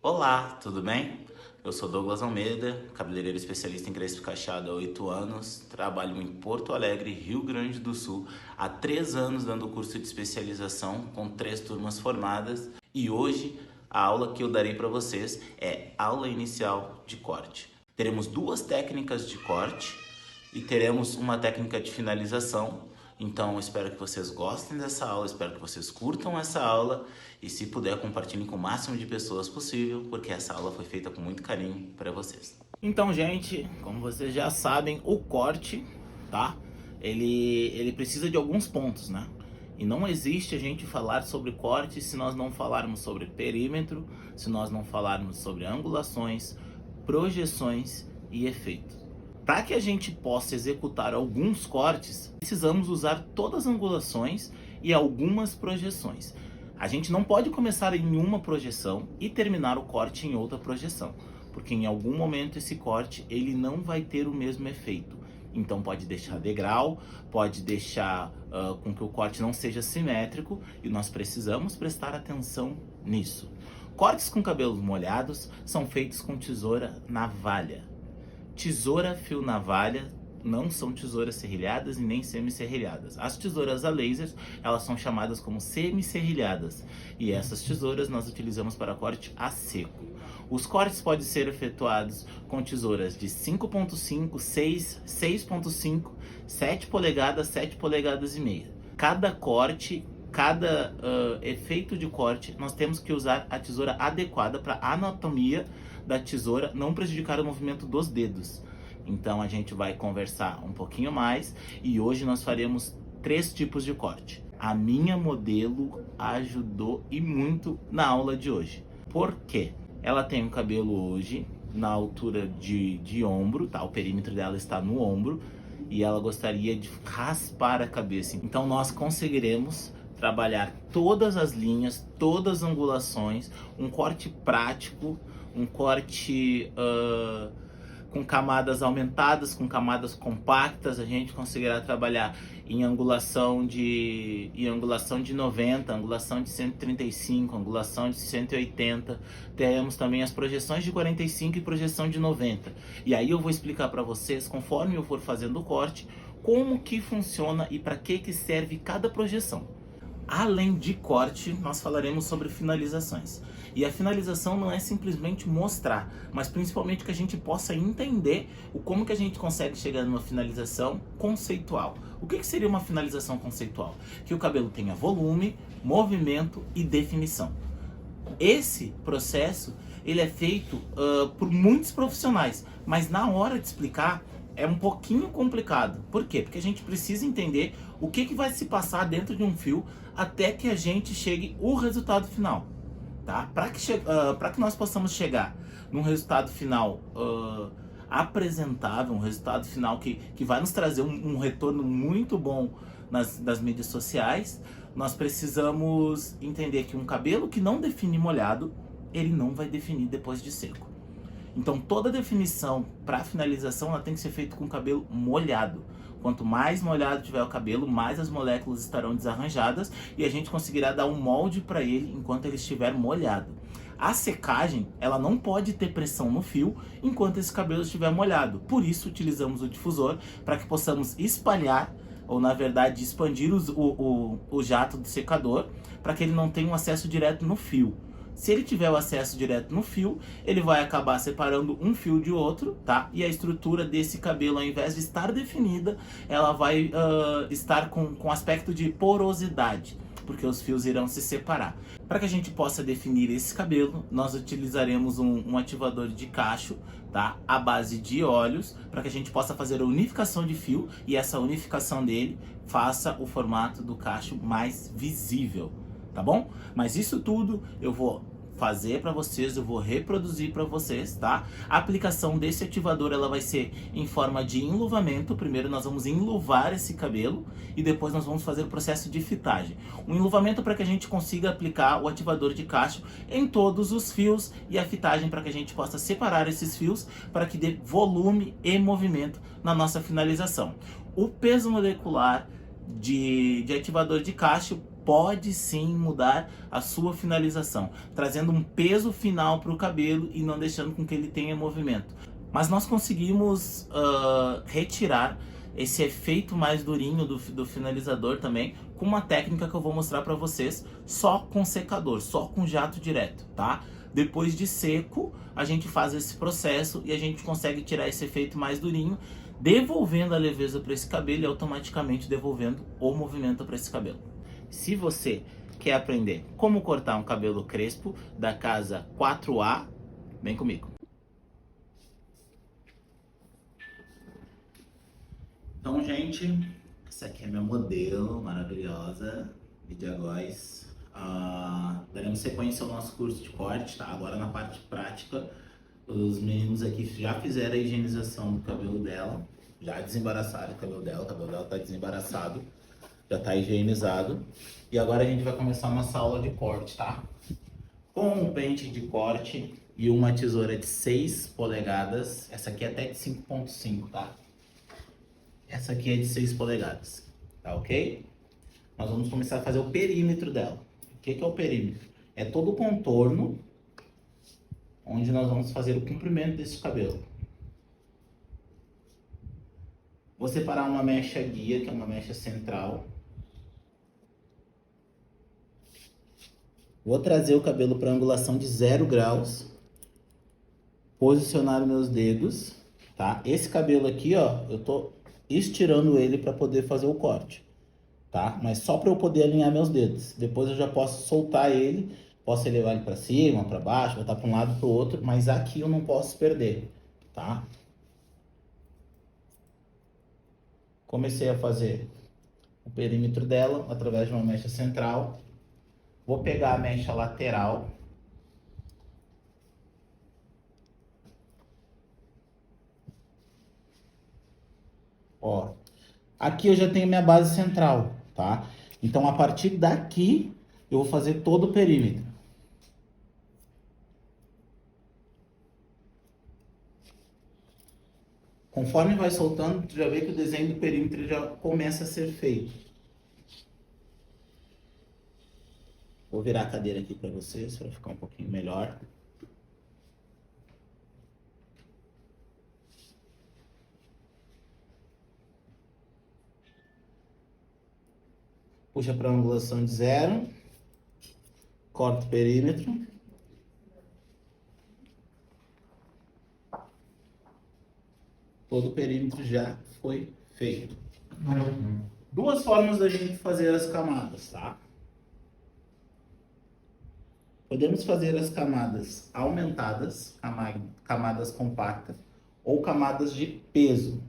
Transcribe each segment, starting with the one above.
Olá, tudo bem? Eu sou Douglas Almeida, cabeleireiro especialista em crespo cacheado há 8 anos, trabalho em Porto Alegre, Rio Grande do Sul, há 3 anos dando curso de especialização com 3 turmas formadas e hoje a aula que eu darei para vocês é aula inicial de corte. Teremos 2 técnicas de corte e teremos uma técnica de finalização. Então, eu espero que vocês gostem dessa aula, espero que vocês curtam essa aula e, se puder, compartilhem com o máximo de pessoas possível, porque essa aula foi feita com muito carinho para vocês. Então, gente, como vocês já sabem, o corte, tá? Ele precisa de alguns pontos, né? E não existe a gente falar sobre corte se nós não falarmos sobre perímetro, se nós não falarmos sobre angulações, projeções e efeitos. Para que a gente possa executar alguns cortes, precisamos usar todas as angulações e algumas projeções. A gente não pode começar em uma projeção e terminar o corte em outra projeção, porque em algum momento esse corte ele não vai ter o mesmo efeito. Então pode deixar degrau, pode deixar com que o corte não seja simétrico e nós precisamos prestar atenção nisso. Cortes com cabelos molhados são feitos com tesoura navalha. Tesoura fio navalha não são tesouras serrilhadas e nem semi-serrilhadas. As tesouras a laser, elas são chamadas como semi-serrilhadas. E essas tesouras nós utilizamos para corte a seco. Os cortes podem ser efetuados com tesouras de 5.5, 6, 6.5, 7 polegadas, 7 polegadas e meia. Cada corte, cada efeito de corte, nós temos que usar a tesoura adequada para a anatomia da tesoura não prejudicar o movimento dos dedos. Então a gente vai conversar um pouquinho mais e hoje nós faremos 3 tipos de corte. A minha modelo ajudou e muito na aula de hoje. Por quê? Ela tem um cabelo hoje na altura de ombro, tá? O perímetro dela está no ombro e ela gostaria de raspar a cabeça. Então nós conseguiremos trabalhar todas as linhas, todas as angulações, um corte prático, um corte com camadas aumentadas, com camadas compactas. A gente conseguirá trabalhar em angulação de 90, angulação de 135, angulação de 180. Teremos também as projeções de 45 e projeção de 90. E aí eu vou explicar para vocês, conforme eu for fazendo o corte, como que funciona e para que serve cada projeção. Além de corte, nós falaremos sobre finalizações. E a finalização não é simplesmente mostrar, mas principalmente que a gente possa entender como que a gente consegue chegar numa finalização conceitual. O que seria uma finalização conceitual? Que o cabelo tenha volume, movimento e definição. Esse processo ele é feito por muitos profissionais, mas na hora de explicar é um pouquinho complicado. Por quê? Porque a gente precisa entender o que vai se passar dentro de um fio até que a gente chegue ao resultado final. Tá? Para que nós possamos chegar num resultado final apresentável, um resultado final que vai nos trazer um retorno muito bom das mídias sociais, nós precisamos entender que um cabelo que não define molhado, ele não vai definir depois de seco. Então toda definição para finalização ela tem que ser feita com o cabelo molhado. Quanto mais molhado tiver o cabelo, mais as moléculas estarão desarranjadas e a gente conseguirá dar um molde para ele enquanto ele estiver molhado. A secagem ela não pode ter pressão no fio enquanto esse cabelo estiver molhado. Por isso utilizamos o difusor para que possamos espalhar ou na verdade expandir o jato do secador para que ele não tenha um acesso direto no fio. Se ele tiver o acesso direto no fio, ele vai acabar separando um fio de outro, tá? E a estrutura desse cabelo, ao invés de estar definida, ela vai estar com aspecto de porosidade, porque os fios irão se separar. Para que a gente possa definir esse cabelo, nós utilizaremos um ativador de cacho, tá? À base de óleos, para que a gente possa fazer a unificação de fio e essa unificação dele faça o formato do cacho mais visível. Tá bom? Mas isso tudo eu vou fazer para vocês, eu vou reproduzir para vocês, tá? A aplicação desse ativador ela vai ser em forma de enluvamento. Primeiro nós vamos enluvar esse cabelo e depois nós vamos fazer o processo de fitagem. Um enluvamento para que a gente consiga aplicar o ativador de cacho em todos os fios e a fitagem para que a gente possa separar esses fios para que dê volume e movimento na nossa finalização. O peso molecular de ativador de cacho pode sim mudar a sua finalização, trazendo um peso final para o cabelo e não deixando com que ele tenha movimento. Mas nós conseguimos retirar esse efeito mais durinho do finalizador também, com uma técnica que eu vou mostrar para vocês, só com secador, só com jato direto, tá? Depois de seco, a gente faz esse processo e a gente consegue tirar esse efeito mais durinho, devolvendo a leveza para esse cabelo e automaticamente devolvendo o movimento para esse cabelo. Se você quer aprender como cortar um cabelo crespo da casa 4A, vem comigo. Então, gente, essa aqui é minha modelo maravilhosa, Lidia Góes. Daremos sequência ao nosso curso de corte, tá? Agora na parte prática, os meninos aqui já fizeram a higienização do cabelo dela, já desembaraçaram o cabelo dela tá desembaraçado, já tá higienizado. E agora a gente vai começar a nossa aula de corte, tá? Com um pente de corte e uma tesoura de 6 polegadas, essa aqui é até de 5.5, tá? Essa aqui é de 6 polegadas, tá ok? Nós vamos começar a fazer o perímetro dela. O que é o perímetro? É todo o contorno onde nós vamos fazer o comprimento desse cabelo. Vou separar uma mecha guia, que é uma mecha central. Vou trazer o cabelo para angulação de 0 graus. Posicionar meus dedos, tá? Esse cabelo aqui, ó, eu tô estirando ele para poder fazer o corte, tá? Mas só para eu poder alinhar meus dedos. Depois eu já posso soltar ele, posso elevar ele para cima, para baixo, botar para um lado, para o outro, mas aqui eu não posso perder, tá? Comecei a fazer o perímetro dela através de uma mecha central. Vou pegar a mecha lateral. Ó, aqui eu já tenho minha base central, tá? Então, a partir daqui, eu vou fazer todo o perímetro. Conforme vai soltando, tu já vê que o desenho do perímetro já começa a ser feito. Vou virar a cadeira aqui para vocês, para ficar um pouquinho melhor. Puxa para a angulação de 0. Corta o perímetro. Todo o perímetro já foi feito. Duas formas da gente fazer as camadas, tá? Podemos fazer as camadas aumentadas, camadas compactas, ou camadas de peso.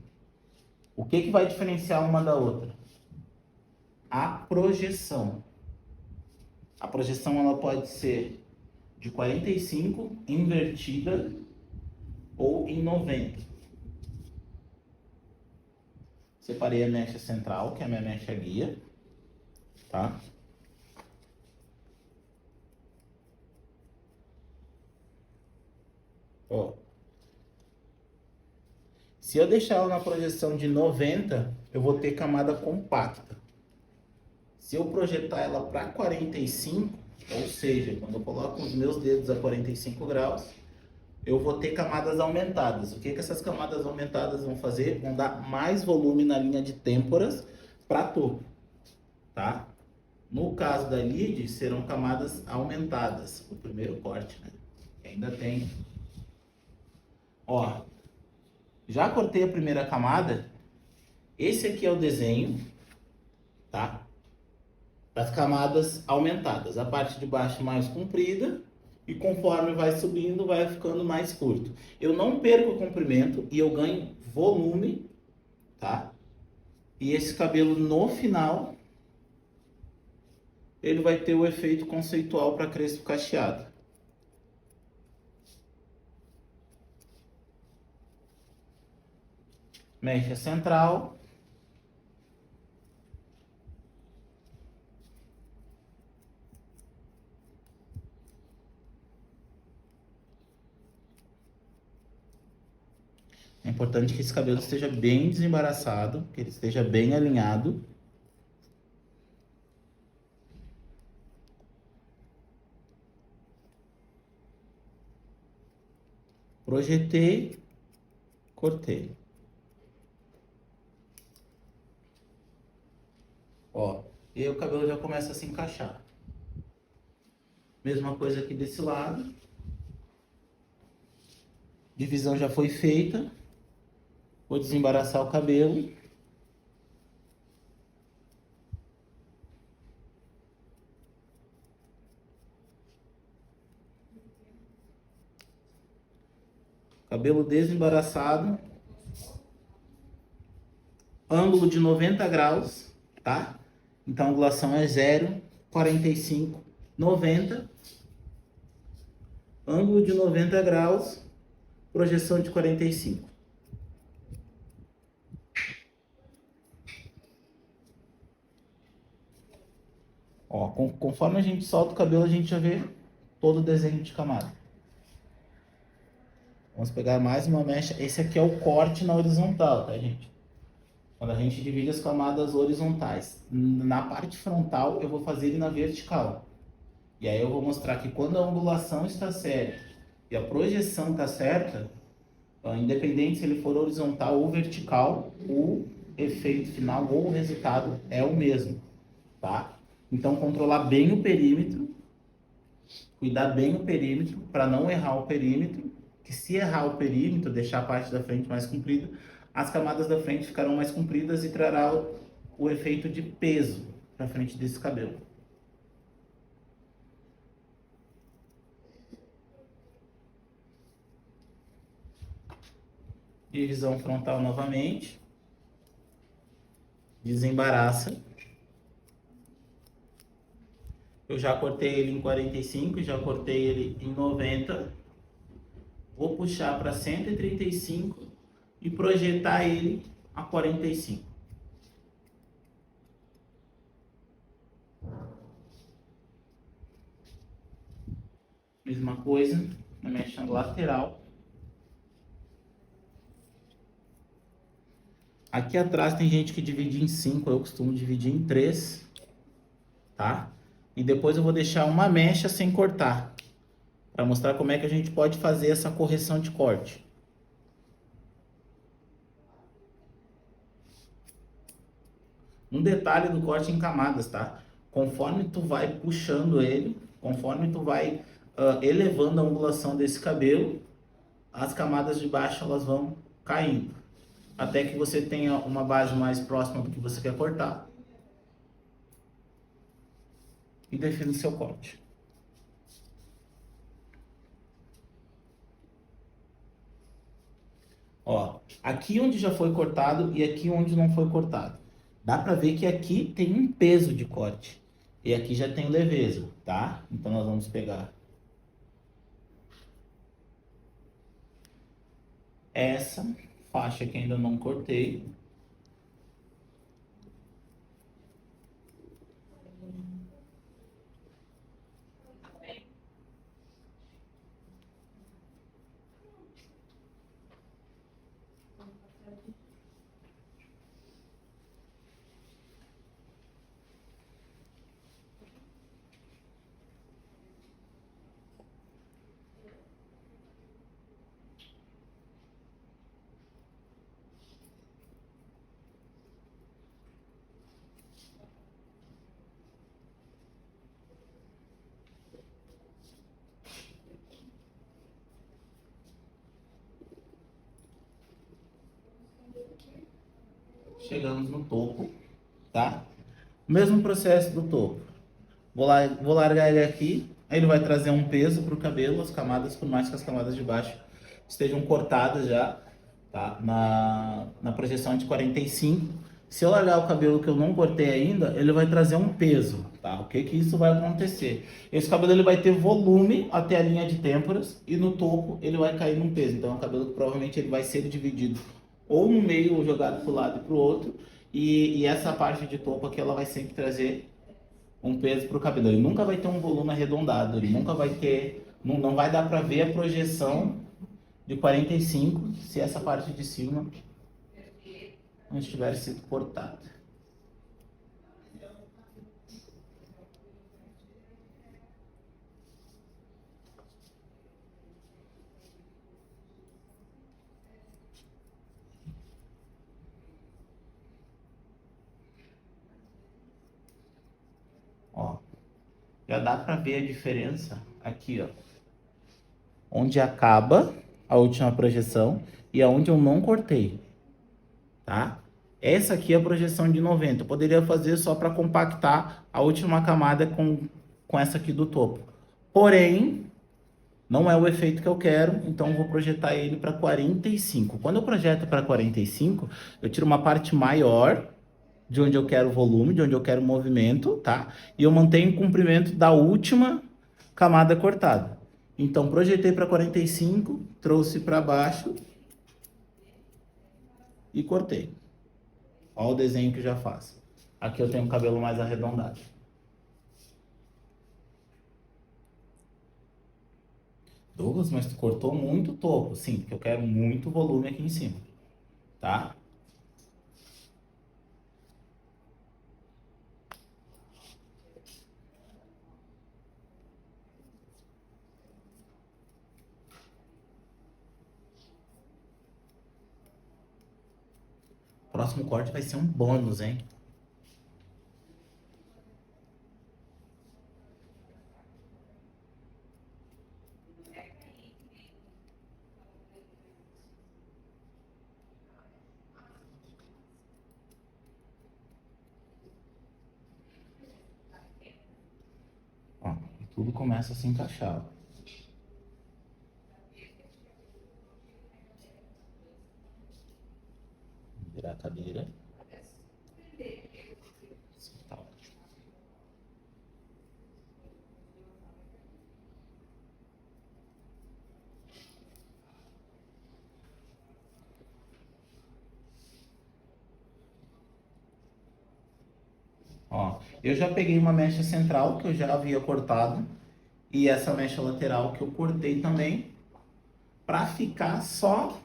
O que vai diferenciar uma da outra? A projeção. A projeção ela pode ser de 45, invertida, ou em 90. Separei a mecha central, que é a minha mecha guia, tá? Ó. Se eu deixar ela na projeção de 90, eu vou ter camada compacta. Se eu projetar ela para 45, ou seja, quando eu coloco os meus dedos a 45 graus, eu vou ter camadas aumentadas. O que essas camadas aumentadas vão fazer? Vão dar mais volume na linha de têmporas para topo, tá? No caso da lid, serão camadas aumentadas. O primeiro corte, né? Ainda tem. Ó, já cortei a primeira camada. Esse aqui é o desenho, tá? Das camadas aumentadas. A parte de baixo mais comprida e conforme vai subindo, vai ficando mais curto. Eu não perco o comprimento e eu ganho volume, tá? E esse cabelo no final, ele vai ter o efeito conceitual para crespo cacheado. Mecha central. É importante que esse cabelo esteja bem desembaraçado, que ele esteja bem alinhado. Projetei, cortei. Ó, e aí o cabelo já começa a se encaixar. Mesma coisa aqui desse lado. Divisão já foi feita. Vou desembaraçar o cabelo. Cabelo desembaraçado. Ângulo de 90 graus, tá? Então a angulação é 0, 45, 90. Ângulo de 90 graus, projeção de 45. Ó, conforme a gente solta o cabelo, a gente já vê todo o desenho de camada. Vamos pegar mais uma mecha. Esse aqui é o corte na horizontal, tá, gente? Quando a gente divide as camadas horizontais. Na parte frontal, eu vou fazer ele na vertical. E aí eu vou mostrar que quando a ondulação está certa e a projeção está certa, independente se ele for horizontal ou vertical, o efeito final ou o resultado é o mesmo, tá? Então, controlar bem o perímetro, cuidar bem o perímetro para não errar o perímetro, que se errar o perímetro, deixar a parte da frente mais comprida, as camadas da frente ficarão mais compridas e trará o efeito de peso para frente desse cabelo. Divisão frontal novamente. Desembaraça. Eu já cortei ele em 45, já cortei ele em 90. Vou puxar para 135 e projetar ele a 45. Mesma coisa na mecha lateral. Aqui atrás tem gente que divide em 5, eu costumo dividir em 3, tá? E depois eu vou deixar uma mecha sem cortar, para mostrar como é que a gente pode fazer essa correção de corte. Um detalhe do corte em camadas, tá? Conforme tu vai puxando ele, conforme tu vai elevando a ondulação desse cabelo, as camadas de baixo elas vão caindo, até que você tenha uma base mais próxima do que você quer cortar e defina o seu corte. Ó, aqui onde já foi cortado e aqui onde não foi cortado. Dá pra ver que aqui tem um peso de corte e aqui já tem leveza, tá? Então nós vamos pegar essa faixa que ainda não cortei. Chegamos no topo, tá? Mesmo processo do topo. Vou largar ele aqui, aí ele vai trazer um peso para o cabelo, as camadas, por mais que as camadas de baixo estejam cortadas já, tá? Na projeção de 45. Se eu largar o cabelo que eu não cortei ainda, ele vai trazer um peso, tá? O que que isso vai acontecer? Esse cabelo ele vai ter volume até a linha de têmporas e no topo ele vai cair num peso. Então é um cabelo que provavelmente ele vai ser dividido ou no meio ou jogado para o lado e para o outro. E essa parte de topo aqui ela vai sempre trazer um peso para o cabelo. Ele nunca vai ter um volume arredondado, ele nunca vai ter, não vai dar para ver a projeção de 45 se essa parte de cima não estiver sido cortada. Já dá pra ver a diferença aqui, ó. Onde acaba a última projeção e aonde eu não cortei, tá? Essa aqui é a projeção de 90. Eu poderia fazer só para compactar a última camada com essa aqui do topo. Porém, não é o efeito que eu quero, então eu vou projetar ele para 45. Quando eu projeto para 45, eu tiro uma parte maior de onde eu quero volume, de onde eu quero movimento, tá? E eu mantenho o comprimento da última camada cortada. Então, projetei para 45, trouxe para baixo e cortei. Olha o desenho que já faço. Aqui eu tenho o cabelo mais arredondado. Douglas, mas tu cortou muito o topo. Sim, porque eu quero muito volume aqui em cima, tá? O próximo corte vai ser um bônus, hein? Ó, e tudo começa a se encaixar, ó. Virar a cadeira. Tá ótimo. Ó, eu já peguei uma mecha central que eu já havia cortado e essa mecha lateral que eu cortei também para ficar só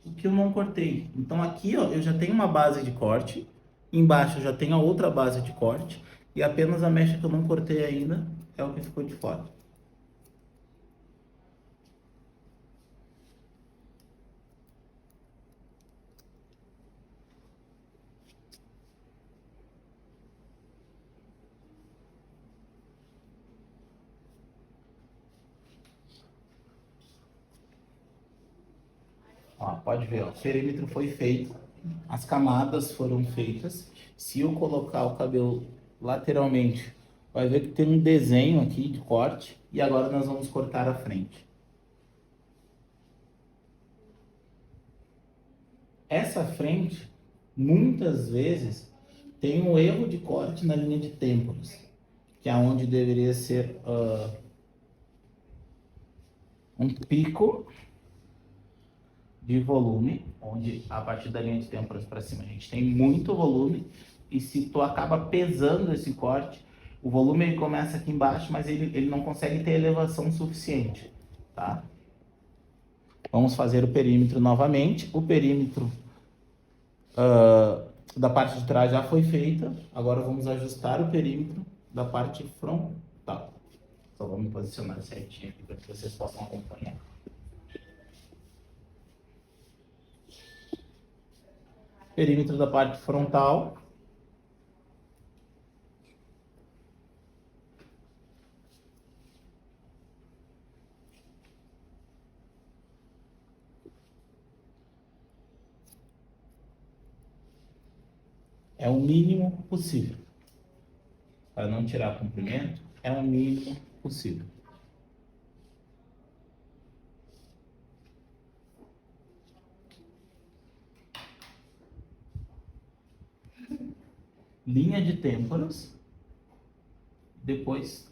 o que eu não cortei. Então aqui, ó, eu já tenho uma base de corte, embaixo eu já tenho a outra base de corte e apenas a mecha que eu não cortei ainda é o que ficou de fora. Ó, pode ver, ó, o perímetro foi feito, as camadas foram feitas. Se eu colocar o cabelo lateralmente, vai ver que tem um desenho aqui de corte e agora nós vamos cortar a frente. Essa frente, muitas vezes, tem um erro de corte na linha de têmporas, que é onde deveria ser um pico de volume, onde a partir da linha de têmporas para cima a gente tem muito volume, e se tu acaba pesando esse corte, o volume ele começa aqui embaixo, mas ele não consegue ter elevação suficiente, tá? Vamos fazer o perímetro novamente. O perímetro da parte de trás já foi feita, agora vamos ajustar o perímetro da parte frontal. Só vou me posicionar certinho aqui para que vocês possam acompanhar. Perímetro da parte frontal. É o mínimo possível. Para não tirar comprimento, é o mínimo possível. Linha de têmporas. Depois,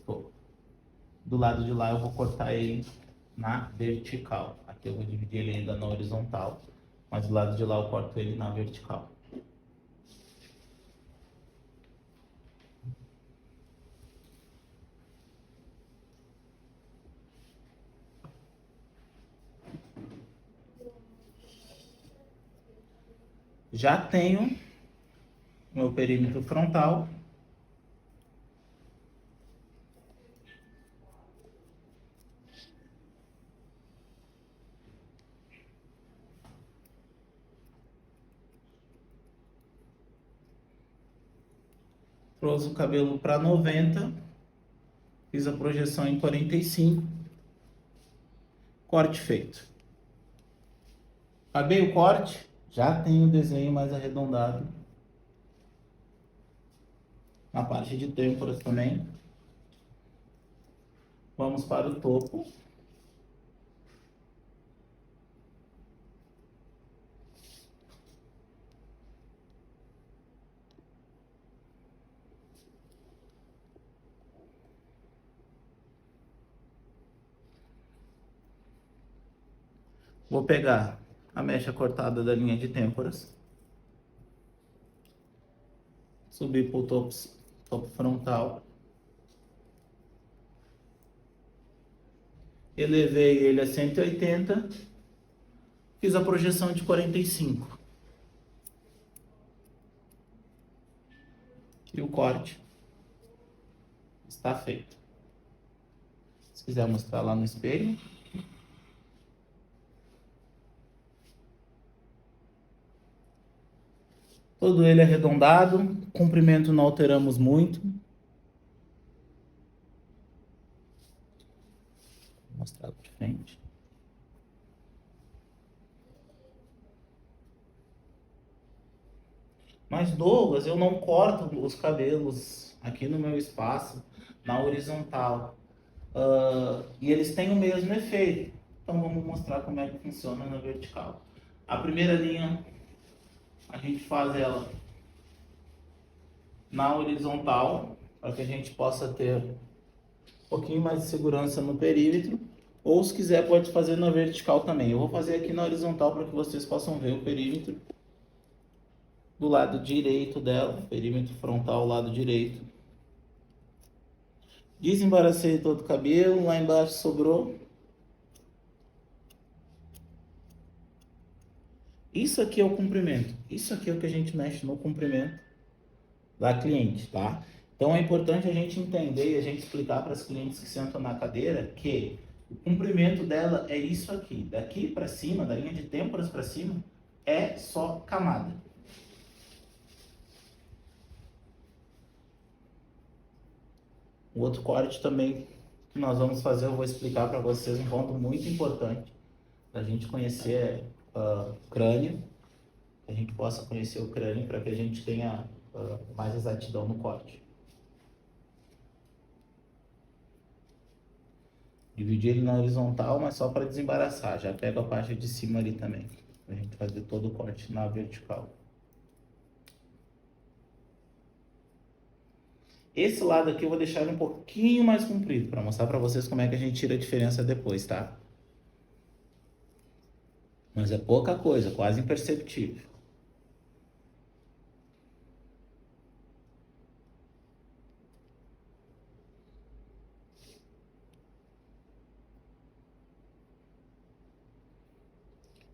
do lado de lá eu vou cortar ele na vertical. Aqui eu vou dividir ele ainda na horizontal, mas do lado de lá eu corto ele na vertical. Já tenho meu perímetro frontal. Trouxe o cabelo para 90. Fiz a projeção em 45. Corte feito. Acabei o corte, já tenho o desenho mais arredondado. Na parte de têmporas também. Vamos para o topo. Vou pegar a mecha cortada da linha de têmporas. Subir para o topo frontal. Elevei ele a 180. Fiz a projeção de 45. E o corte está feito. Se quiser mostrar lá no espelho. Todo ele arredondado, comprimento não alteramos muito. Vou mostrar de frente. Mas Douglas, eu não corto os cabelos aqui no meu espaço, na horizontal. E eles têm o mesmo efeito. Então vamos mostrar como é que funciona na vertical. A primeira linha, a gente faz ela na horizontal, para que a gente possa ter um pouquinho mais de segurança no perímetro. Ou se quiser pode fazer na vertical também. Eu vou fazer aqui na horizontal para que vocês possam ver o perímetro do lado direito dela, perímetro frontal lado direito. Desembaracei todo o cabelo, lá embaixo sobrou. Isso aqui é o comprimento. Isso aqui é o que a gente mexe no comprimento da cliente, tá? Então é importante a gente entender e a gente explicar para as clientes que sentam na cadeira que o comprimento dela é isso aqui. Daqui para cima, da linha de têmporas para cima, é só camada. O outro corte também que nós vamos fazer, eu vou explicar para vocês um ponto muito importante da gente conhecer o crânio, que a gente possa conhecer o crânio para que a gente tenha mais exatidão no corte. Dividi ele na horizontal, mas só para desembaraçar. Já pego a parte de cima ali também, para a gente fazer todo o corte na vertical. Esse lado aqui eu vou deixar ele um pouquinho mais comprido, para mostrar para vocês como é que a gente tira a diferença depois, tá? Mas é pouca coisa, quase imperceptível.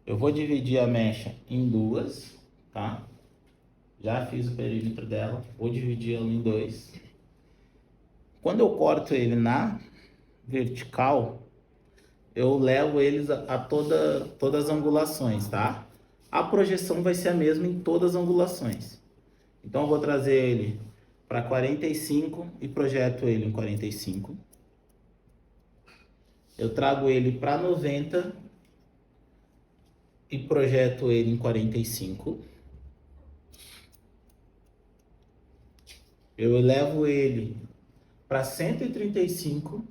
Eu vou dividir a mecha em duas, tá? Já fiz o perímetro dela, vou dividir ela em dois. Quando eu corto ele na vertical, eu levo eles a todas as angulações, tá? A projeção vai ser a mesma em todas as angulações. Então eu vou trazer ele para 45 e projeto ele em 45. Eu trago ele para 90 e projeto ele em 45. Eu levo ele para 135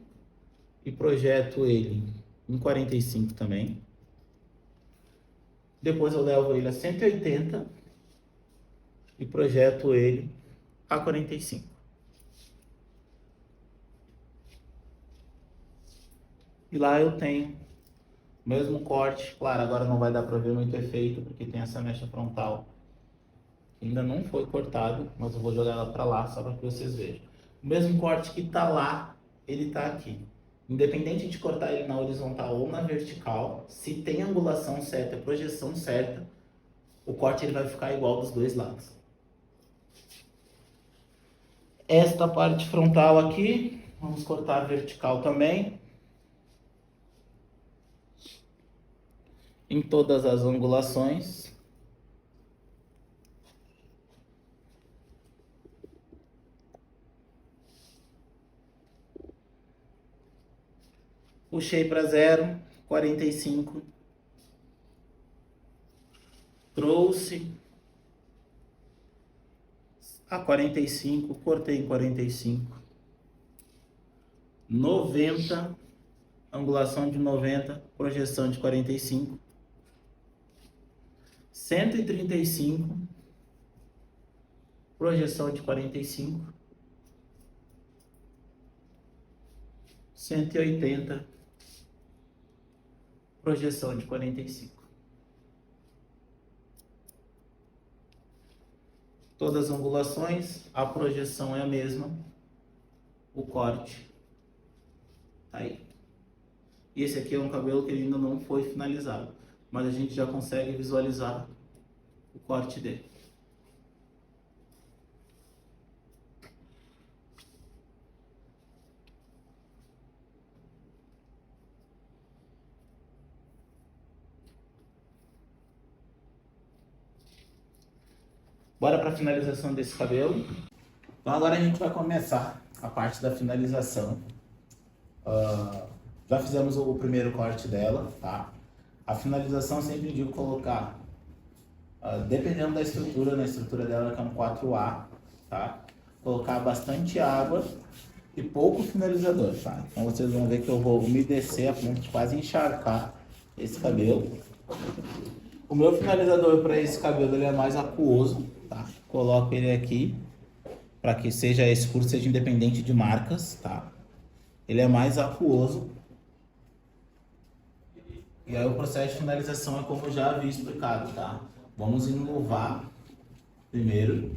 e projeto ele em 45 também. Depois eu levo ele a 180 e projeto ele a 45. E lá eu tenho o mesmo corte. Claro, agora não vai dar para ver muito efeito, porque tem essa mecha frontal que ainda não foi cortado, mas eu vou jogar ela para lá só para que vocês vejam. O mesmo corte que está lá, ele está aqui. Independente de cortar ele na horizontal ou na vertical, se tem angulação certa, projeção certa, o corte ele vai ficar igual dos dois lados. Esta parte frontal aqui, vamos cortar a vertical também. Em todas as angulações. puxei para 0, 45, trouxe a 45, cortei em 45, 90, angulação de 90, projeção de 45, 135, projeção de 45, 180, projeção de 45. Todas as angulações, a projeção é a mesma, o corte tá aí. E esse aqui é um cabelo que ainda não foi finalizado, mas a gente já consegue visualizar o corte dele. Bora para a finalização desse cabelo. Então agora a gente vai começar a parte da finalização. Já fizemos o primeiro corte dela, tá? A finalização eu sempre digo colocar, dependendo da estrutura, na estrutura dela que é um 4A, tá? Colocar bastante água e pouco finalizador, tá? Então vocês vão ver que eu vou umedecer a ponto de quase encharcar esse cabelo. O meu finalizador para esse cabelo ele é mais aquoso, tá? Coloco ele aqui para que seja esse curso seja independente de marcas, tá? Ele é mais aquoso. E aí o processo de finalização é como eu já havia explicado, tá? Vamos enluvar primeiro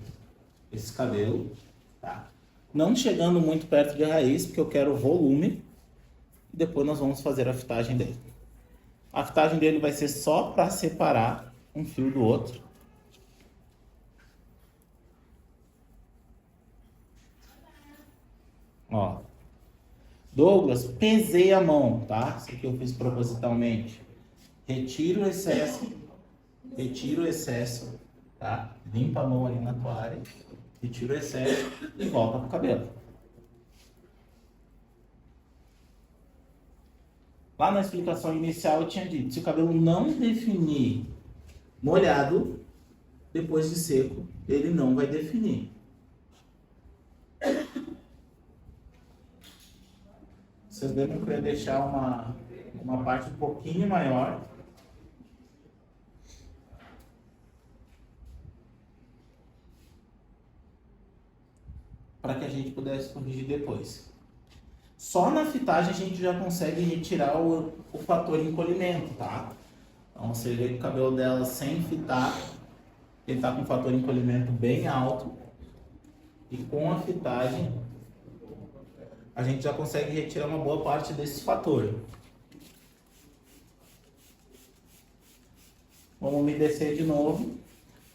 esse cabelo, tá? Não chegando muito perto de raiz, porque eu quero volume. E depois nós vamos fazer a fitagem dele. A fitagem dele vai ser só para separar um fio do outro. Ó. Douglas, pesei a mão, tá? Isso aqui eu fiz propositalmente. Retiro o excesso, tá? Limpa a mão ali na tua área, retira o excesso e volta pro cabelo. Lá na explicação inicial eu tinha dito, se o cabelo não definir molhado, depois de seco, ele não vai definir. Vocês lembram que eu ia deixar uma parte um pouquinho maior. Para que a gente pudesse corrigir depois. Só na fitagem a gente já consegue retirar o fator encolhimento, tá? Então você vê que o cabelo dela sem fitar, ele tá com um fator encolhimento bem alto. E com a fitagem, a gente já consegue retirar uma boa parte desse fator. Vamos umedecer de novo.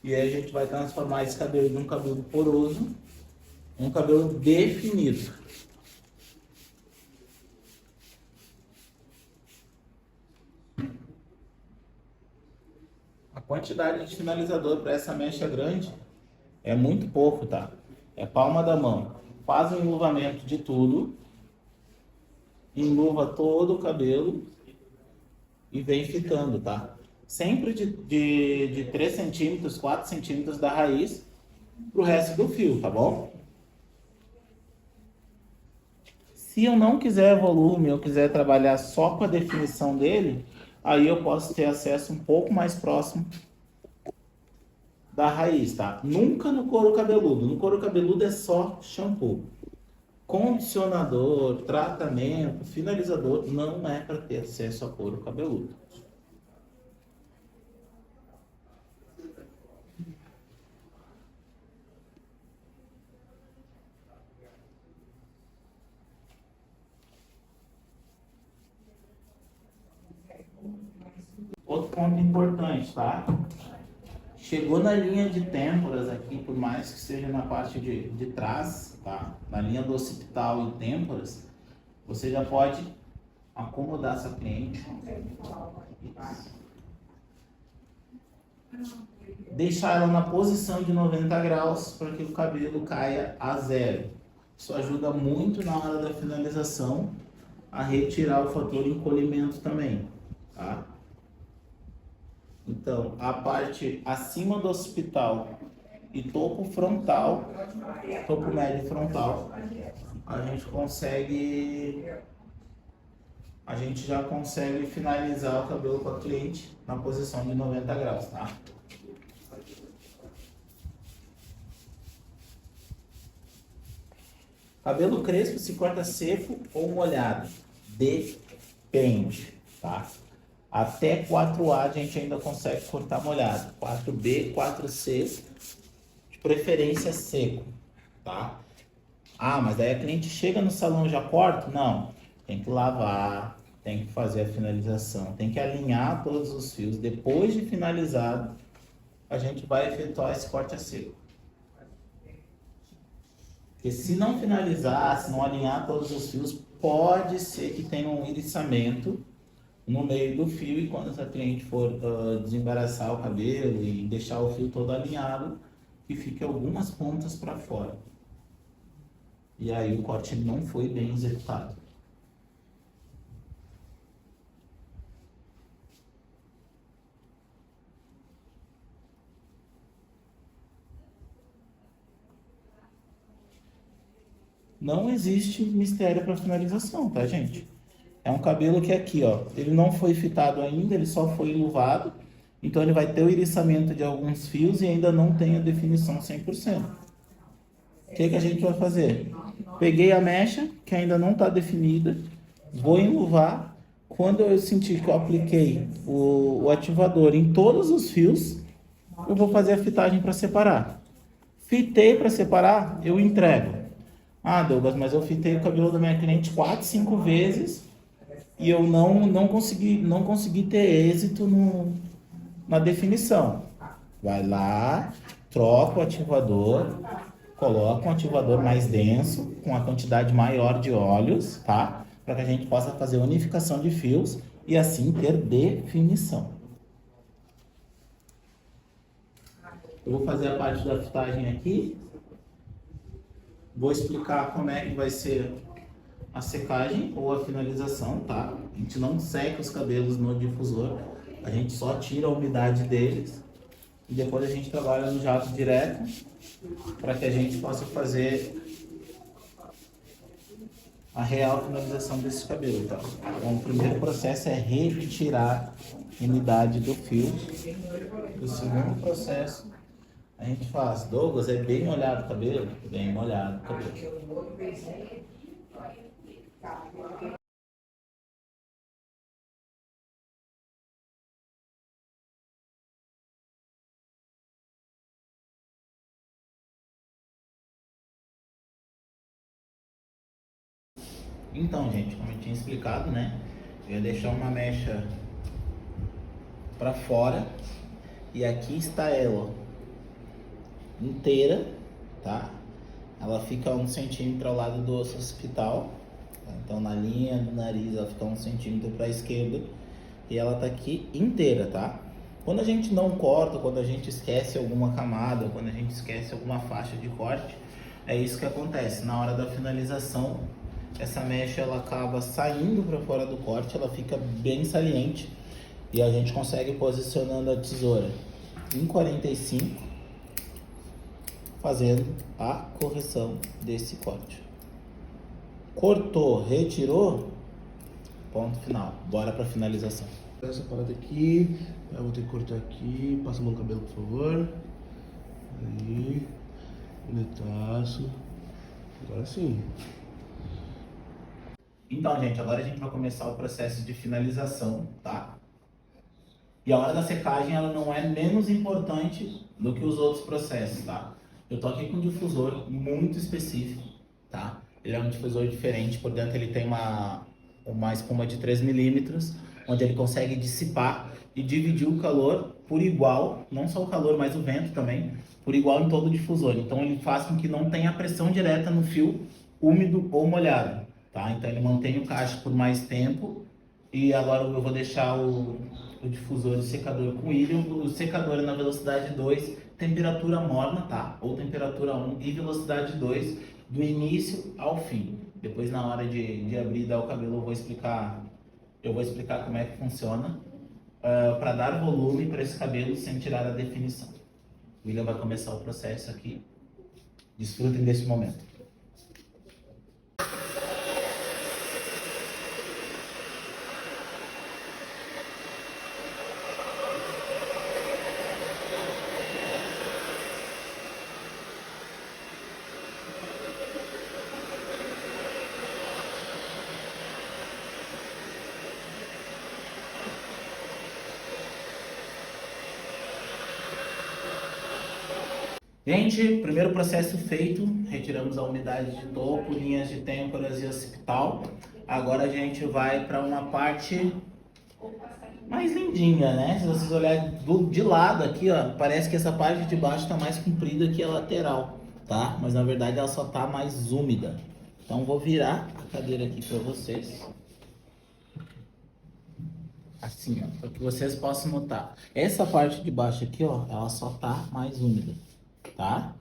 E aí a gente vai transformar esse cabelo de um cabelo poroso em um cabelo definido. A quantidade de finalizador para essa mecha grande é muito pouco, tá? É palma da mão. Faz o enluvamento de tudo. Enluva todo o cabelo e vem fitando, tá? Sempre de 3 centímetros, 4 centímetros da raiz pro resto do fio, tá bom? Se eu não quiser volume, eu quiser trabalhar só com a definição dele, aí eu posso ter acesso um pouco mais próximo da raiz, tá? Nunca no couro cabeludo. No couro cabeludo é só shampoo. Condicionador, tratamento, finalizador não é para ter acesso a couro cabeludo. Outro ponto importante, tá? Chegou na linha de têmporas aqui, por mais que seja na parte de trás, tá? Na linha do occipital e têmporas, você já pode acomodar essa cliente. Deixar ela na posição de 90 graus para que o cabelo caia a zero. Isso ajuda muito na hora da finalização a retirar o fator encolhimento também, tá? Então, a parte acima do occipital e topo frontal, topo médio frontal, a gente já consegue finalizar o cabelo com a cliente na posição de 90 graus, tá? Cabelo crespo se corta seco ou molhado? Depende, tá? Até 4A a gente ainda consegue cortar molhado. 4B, 4C, de preferência seco, tá? Ah, mas daí a cliente chega no salão e já corta? Não. Tem que lavar, tem que fazer a finalização, tem que alinhar todos os fios. Depois de finalizado, a gente vai efetuar esse corte a seco. Porque se não finalizar, se não alinhar todos os fios, pode ser que tenha um iriçamento no meio do fio e quando essa cliente for desembaraçar o cabelo e deixar o fio todo alinhado, que fique algumas pontas para fora. E aí o corte não foi bem executado. Não existe mistério para finalização, tá, gente? É um cabelo que aqui, ó, ele não foi fitado ainda, ele só foi luvado. Então ele vai ter o iriçamento de alguns fios e ainda não tem a definição 100%. O que a gente vai fazer? Peguei a mecha, que ainda não está definida, vou enluvar. Quando eu sentir que eu apliquei o ativador em todos os fios, eu vou fazer a fitagem para separar. Fitei para separar, eu entrego. Ah, Douglas, mas eu fitei o cabelo da minha cliente 4, 5 vezes e eu não consegui ter êxito na definição. Vai lá, troca o ativador, coloca um ativador mais denso, com a quantidade maior de óleos, tá? Para que a gente possa fazer unificação de fios e assim ter definição. Eu vou fazer a parte da fitagem aqui. Vou explicar como é que vai ser a secagem ou a finalização, tá? A gente não seca os cabelos no difusor, a gente só tira a umidade deles e depois a gente trabalha no jato direto para que a gente possa fazer a real finalização desse cabelo, tá? Então, o primeiro processo é retirar a umidade do fio. O segundo processo a gente faz, Douglas, é bem molhado o cabelo? Bem molhado o cabelo. Então, gente, como eu tinha explicado, né? Eu ia deixar uma mecha para fora e aqui está ela, ó, inteira, tá? Ela fica 1 centímetro ao lado do osso occipital, tá? Então na linha do nariz ela fica 1 centímetro para a esquerda e ela tá aqui inteira, tá? Quando a gente não corta, quando a gente esquece alguma camada, quando a gente esquece alguma faixa de corte, é isso que acontece. Na hora da finalização, essa mecha ela acaba saindo para fora do corte, ela fica bem saliente e a gente consegue posicionando a tesoura em 45, fazendo a correção desse corte. Cortou, retirou, ponto final. Bora para finalização. Essa parada aqui, eu vou ter que cortar aqui, passa a mão no cabelo, por favor. Aí, bonitaço. Agora sim. Então, gente, agora a gente vai começar o processo de finalização, tá? E a hora da secagem, ela não é menos importante do que os outros processos, tá? Eu tô aqui com um difusor muito específico, tá? Ele é um difusor diferente, por dentro ele tem uma espuma de 3 milímetros, onde ele consegue dissipar e dividir o calor por igual, não só o calor, mas o vento também, por igual em todo o difusor. Então ele faz com que não tenha pressão direta no fio úmido ou molhado, tá? Então ele mantém o cacho por mais tempo. E agora eu vou deixar o difusor e o secador com ilha. O secador é na velocidade 2, temperatura morna, tá? Ou temperatura 1 e velocidade 2, do início ao fim. Depois na hora de abrir e dar o cabelo eu vou explicar como é que funciona para dar volume para esse cabelo sem tirar a definição. O William vai começar o processo aqui. Desfrutem desse momento. Gente, primeiro processo feito, retiramos a umidade de topo, linhas de têmporas e occipital. Agora a gente vai para uma parte mais lindinha, né? Se vocês olharem de lado aqui, ó, parece que essa parte de baixo está mais comprida que a lateral, tá? Mas na verdade ela só tá mais úmida. Então vou virar a cadeira aqui para vocês. Assim, ó, para que vocês possam notar. Essa parte de baixo aqui, ó, ela só tá mais úmida. Tá?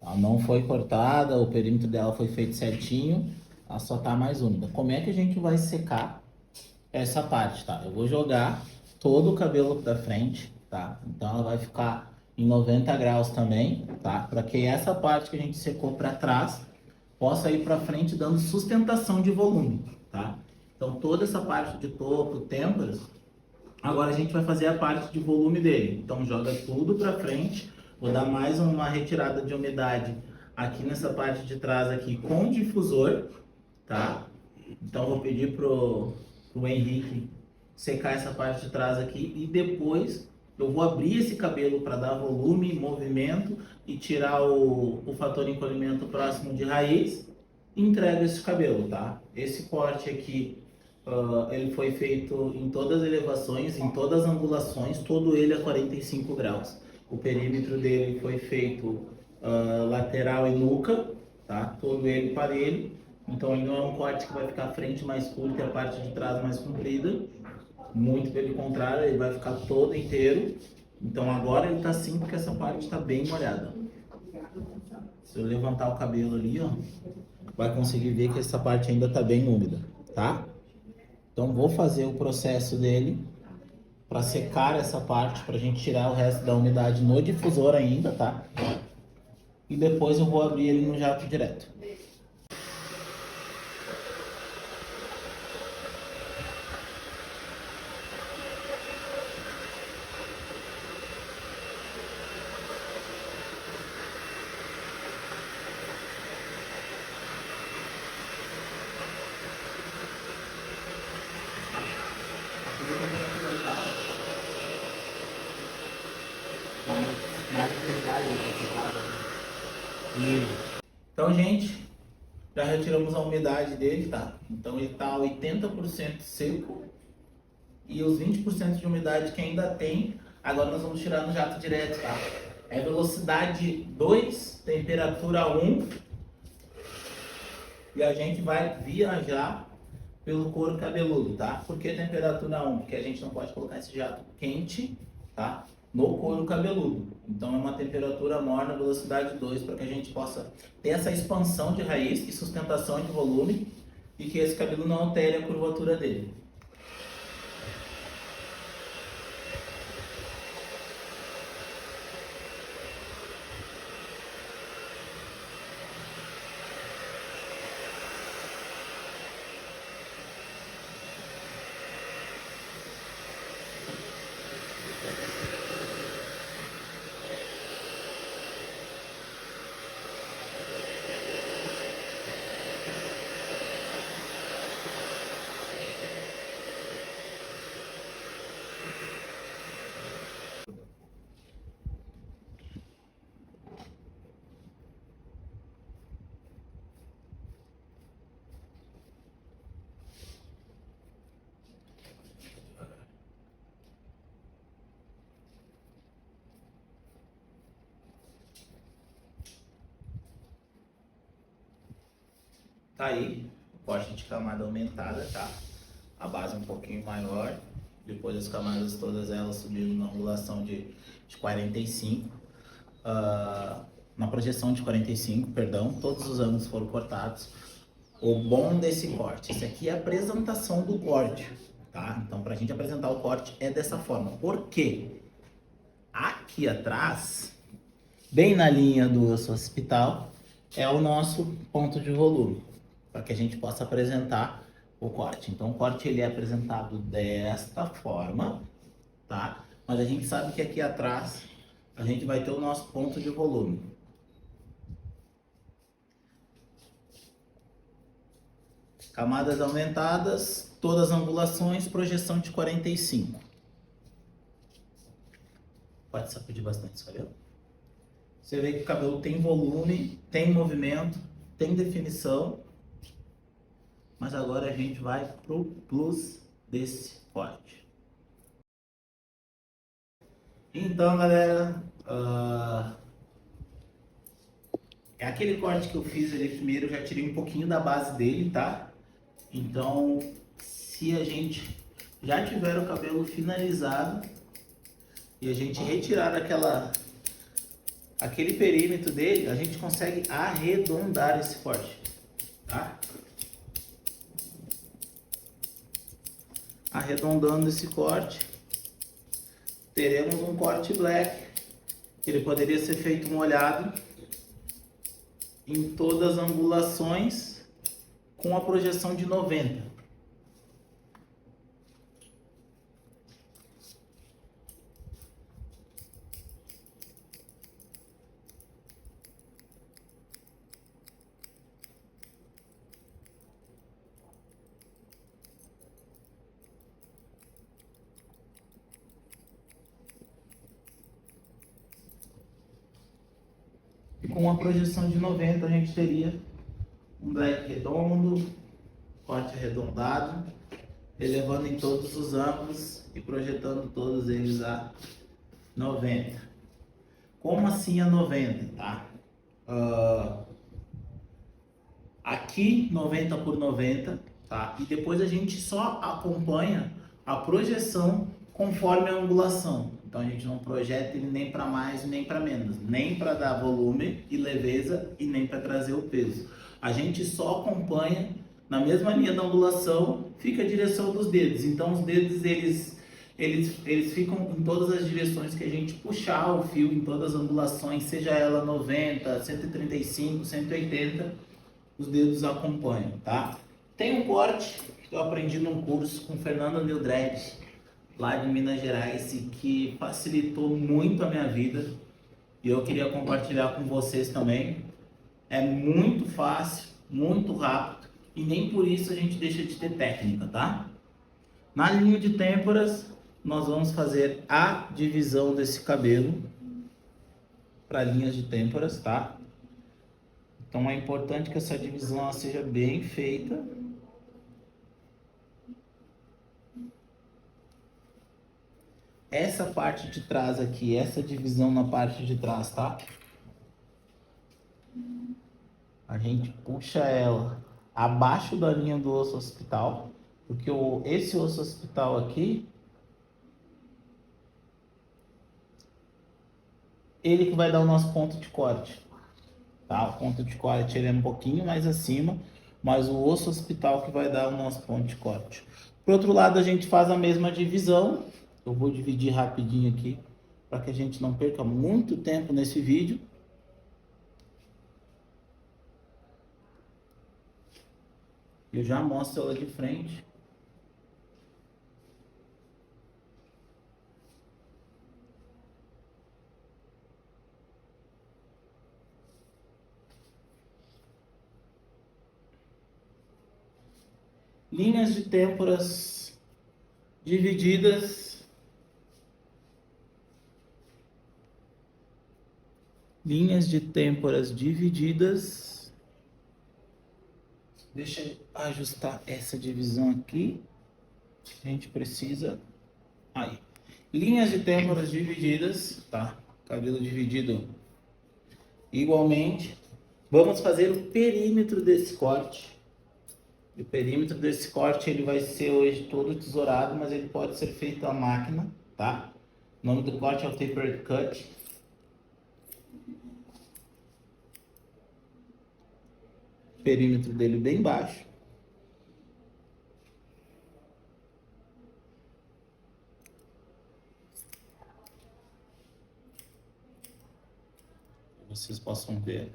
Ela não foi cortada, o perímetro dela foi feito certinho, ela só tá mais úmida. Como é que a gente vai secar essa parte, tá? Eu vou jogar todo o cabelo pra frente, tá? Então ela vai ficar em 90 graus também, tá? Para que essa parte que a gente secou para trás possa ir para frente dando sustentação de volume, tá? Então toda essa parte de topo, têmporas, agora a gente vai fazer a parte de volume dele. Então joga tudo para frente. Vou dar mais uma retirada de umidade aqui nessa parte de trás aqui com difusor, tá? Então vou pedir pro Henrique secar essa parte de trás aqui e depois eu vou abrir esse cabelo para dar volume, movimento e tirar o fator encolhimento próximo de raiz e entrego esse cabelo, tá? Esse corte aqui, ele foi feito em todas as elevações, em todas as angulações, todo ele a 45 graus. O perímetro dele foi feito lateral e nuca, tá? Todo ele parelho. Então ele não é um corte que vai ficar a frente mais curta e a parte de trás mais comprida. Muito pelo contrário, ele vai ficar todo inteiro. Então agora ele tá assim porque essa parte está bem molhada. Se eu levantar o cabelo ali, ó, vai conseguir ver que essa parte ainda tá bem úmida, tá? Então vou fazer o processo dele para secar essa parte, para a gente tirar o resto da umidade no difusor ainda, tá? E depois eu vou abrir ele no jato direto. Então, gente, já retiramos a umidade dele, tá? Então ele tá 80% seco e os 20% de umidade que ainda tem, agora nós vamos tirar no jato direto, tá? É velocidade 2, temperatura 1 e a gente vai viajar pelo couro cabeludo, tá? Por que temperatura 1? Porque a gente não pode colocar esse jato quente, tá? No couro cabeludo. Então é uma temperatura morna, velocidade 2, para que a gente possa ter essa expansão de raiz e sustentação de volume e que esse cabelo não altere a curvatura dele. Tá aí, o corte de camada aumentada, tá? A base um pouquinho maior, depois as camadas todas elas subindo na angulação de 45, na projeção de 45, perdão, todos os ângulos foram cortados. O bom desse corte, esse aqui é a apresentação do corte, tá? Então, pra gente apresentar o corte é dessa forma. Por quê? Aqui atrás, bem na linha do osso occipital, é o nosso ponto de volume, para que a gente possa apresentar o corte. Então, o corte ele é apresentado desta forma, tá? Mas a gente sabe que aqui atrás a gente vai ter o nosso ponto de volume. Camadas aumentadas, todas as angulações, projeção de 45. Pode sacudir bastante, valeu? Você vê que o cabelo tem volume, tem movimento, tem definição. Mas agora a gente vai pro plus desse corte. Então, galera, é aquele corte que eu fiz ali primeiro, eu já tirei um pouquinho da base dele, tá? Então, se a gente já tiver o cabelo finalizado e a gente retirar aquele perímetro dele, a gente consegue arredondar esse corte, tá? Arredondando esse corte, teremos um corte black. Ele poderia ser feito molhado em todas as angulações com a projeção de 90. E com a projeção de 90 a gente teria um black redondo, corte arredondado, elevando em todos os ângulos e projetando todos eles a 90. Como assim a 90, tá? Aqui 90 por 90, tá? E depois a gente só acompanha a projeção conforme a angulação. Então a gente não projeta ele nem para mais nem para menos, nem para dar volume e leveza e nem para trazer o peso. A gente só acompanha na mesma linha da angulação, fica a direção dos dedos. Então os dedos eles ficam em todas as direções que a gente puxar o fio, em todas as angulações, seja ela 90, 135, 180, os dedos acompanham, tá? Tem um corte que eu aprendi num curso com Fernando Nildred, lá de Minas Gerais, e que facilitou muito a minha vida. E eu queria compartilhar com vocês também. É muito fácil, muito rápido, e nem por isso a gente deixa de ter técnica, tá? Na linha de têmporas, nós vamos fazer a divisão desse cabelo para linhas de têmporas, tá? Então é importante que essa divisão seja bem feita. Essa parte de trás aqui, essa divisão na parte de trás, tá? A gente puxa ela abaixo da linha do osso occipital, porque esse osso occipital aqui, ele que vai dar o nosso ponto de corte, tá? O ponto de corte ele é um pouquinho mais acima, mas o osso occipital que vai dar o nosso ponto de corte. Por outro lado, a gente faz a mesma divisão. Eu vou dividir rapidinho aqui, para que a gente não perca muito tempo nesse vídeo. Eu já mostro ela de frente. Linhas de têmporas divididas. Linhas de têmporas divididas. Deixa eu ajustar essa divisão aqui. A gente precisa... Aí. Linhas de têmporas divididas, tá? Cabelo dividido igualmente. Vamos fazer o perímetro desse corte. O perímetro desse corte ele vai ser hoje todo tesourado, mas ele pode ser feito à máquina, tá? O nome do corte é o tapered cut. perímetro dele bem baixo. Vocês possam ver.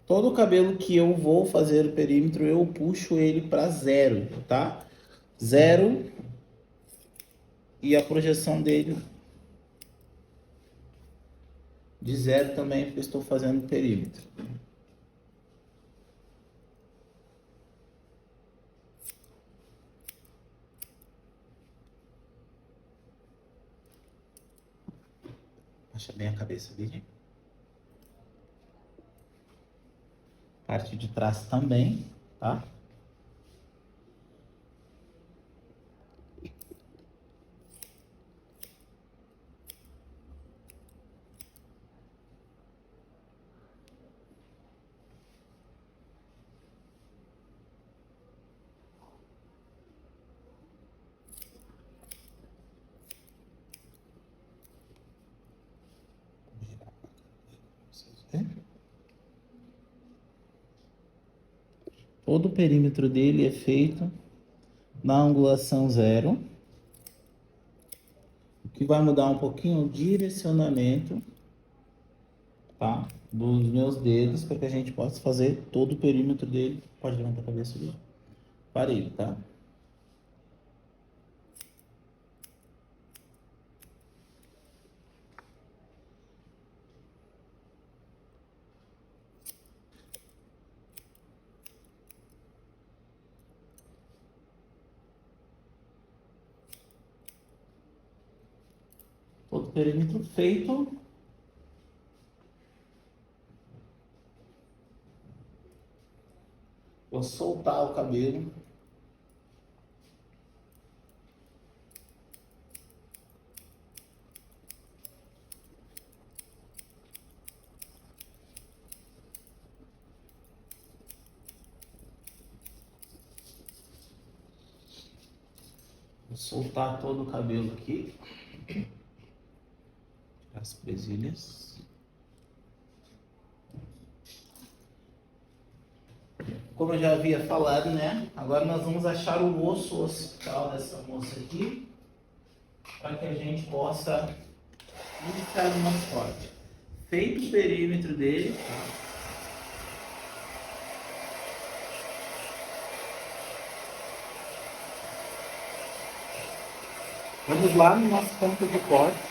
Todo o cabelo que eu vou fazer o perímetro, eu puxo ele para 0, tá? 0 e a projeção dele de 0 também, porque eu estou fazendo o perímetro. Baixa bem a cabeça dele. Parte de trás também, tá? Todo o perímetro dele é feito na angulação 0. O que vai mudar um pouquinho o direcionamento, tá, dos meus dedos, para que a gente possa fazer todo o perímetro dele. Pode levantar a cabeça ali. Parelho, tá? Todo o perímetro feito. Vou soltar o cabelo. Vou soltar todo o cabelo aqui. Tirar as presilhas. Como eu já havia falado, né? Agora nós vamos achar o osso occipital dessa moça aqui, para que a gente possa iniciar o nosso corte. Feito o perímetro dele, tá? Vamos lá no nosso ponto de corte.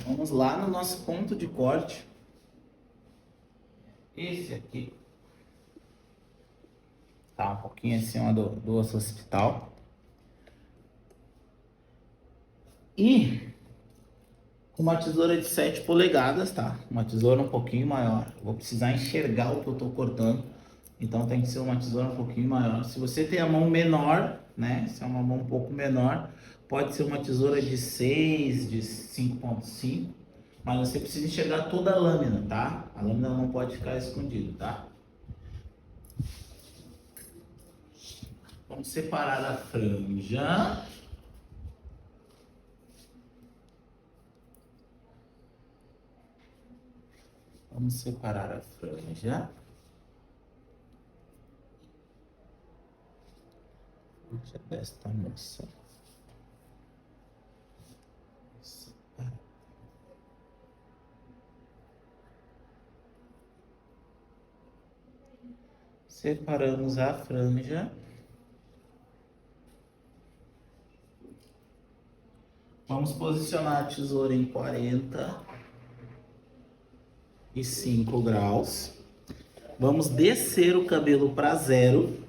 Vamos lá no nosso ponto de corte. Esse aqui tá um pouquinho acima do osso occipital. E com uma tesoura de 7 polegadas, tá? Uma tesoura um pouquinho maior. Eu vou precisar enxergar o que eu tô cortando. Então tem que ser uma tesoura um pouquinho maior. Se você tem a mão menor, né? Se é uma mão um pouco menor, pode ser uma tesoura de 6, de 5,5. Mas você precisa enxergar toda a lâmina, tá? A lâmina não pode ficar escondida, tá? Vamos separar a franja. Vamos separar a franja. Franja desta moça. Separar. Separamos a franja. Vamos posicionar a tesoura em 45 graus. Vamos descer o cabelo para 0.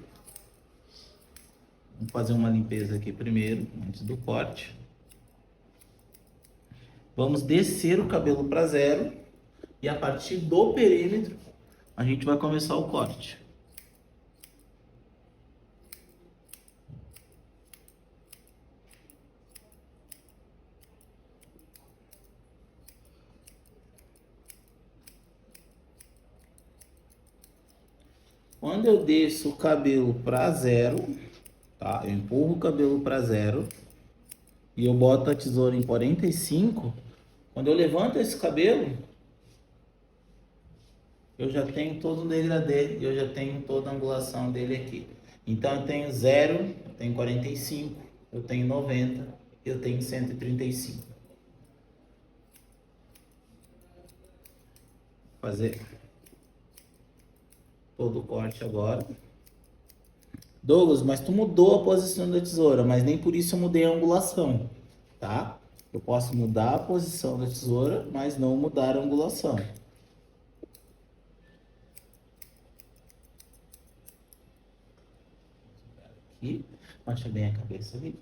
Vamos fazer uma limpeza aqui primeiro, antes do corte. Vamos descer o cabelo para 0. E a partir do perímetro, a gente vai começar o corte. Quando eu desço o cabelo para zero, tá? Eu empurro o cabelo para zero e eu boto a tesoura em 45. Quando eu levanto esse cabelo, eu já tenho todo o degradê, eu já tenho toda a angulação dele aqui. Então eu tenho 0, eu tenho 45, eu tenho 90, eu tenho 135. Fazer todo o corte agora. Douglas, mas tu mudou a posição da tesoura, mas nem por isso eu mudei a angulação, tá? Eu posso mudar a posição da tesoura, mas não mudar a angulação. Aqui, baixa bem a cabeça ali.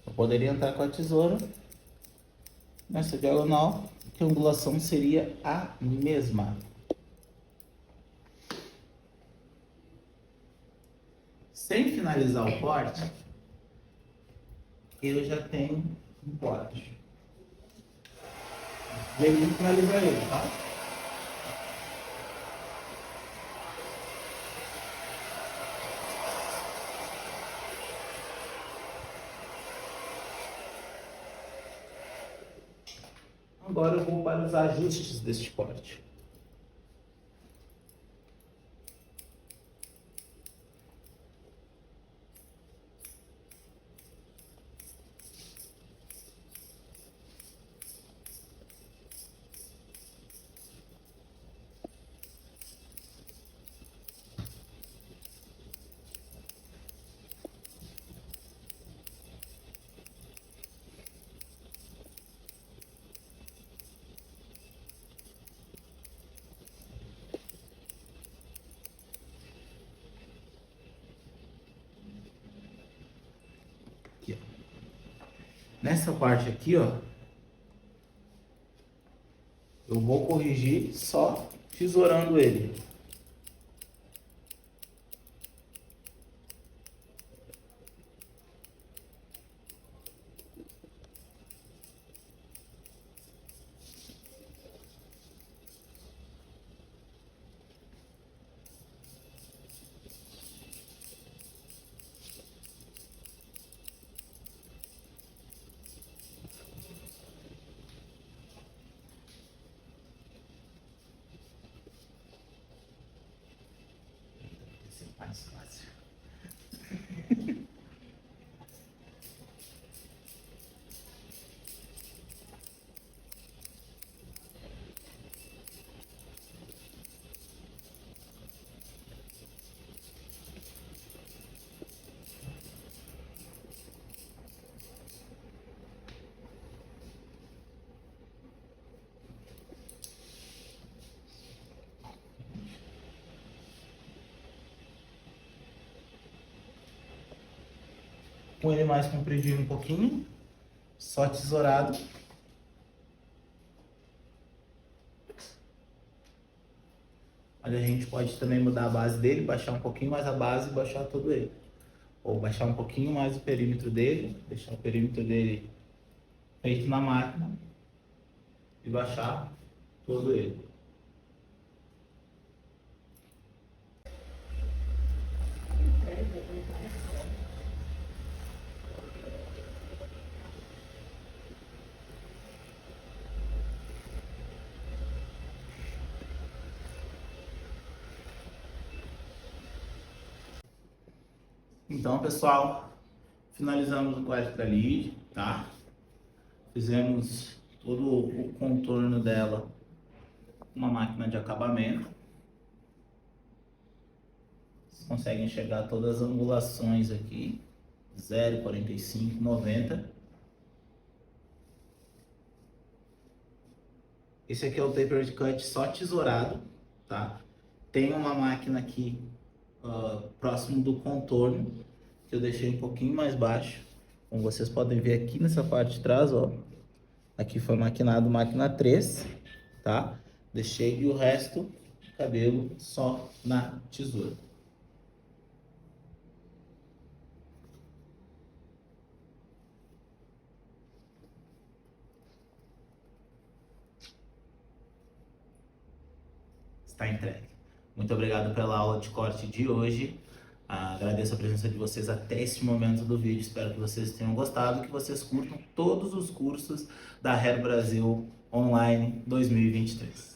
Eu poderia entrar com a tesoura nessa diagonal, que a angulação seria a mesma. Sem finalizar o corte, eu já tenho um corte. Vem finalizar ele, tá? Agora eu vou para os ajustes deste corte. Aqui, ó. Nessa parte aqui, ó, eu vou corrigir só tesourando ele. Mais fácil. Com ele mais compridinho um pouquinho, só tesourado. Olha, a gente pode também mudar a base dele, baixar um pouquinho mais a base e baixar todo ele. Ou baixar um pouquinho mais o perímetro dele, deixar o perímetro dele feito na máquina e baixar todo ele. Então, pessoal, finalizamos o corte da lid, tá? Fizemos todo o contorno dela com uma máquina de acabamento. Vocês conseguem enxergar todas as angulações aqui, 0, 45, 90. Esse aqui é o tapered cut só tesourado, tá? Tem uma máquina aqui próximo do contorno, que eu deixei um pouquinho mais baixo. Como vocês podem ver aqui nessa parte de trás, ó. Aqui foi maquinado máquina 3, tá? Deixei e o resto do cabelo só na tesoura. Está entregue. Muito obrigado pela aula de corte de hoje. Agradeço a presença de vocês até este momento do vídeo. Espero que vocês tenham gostado, que vocês curtam todos os cursos da Hair Brasil Online 2023.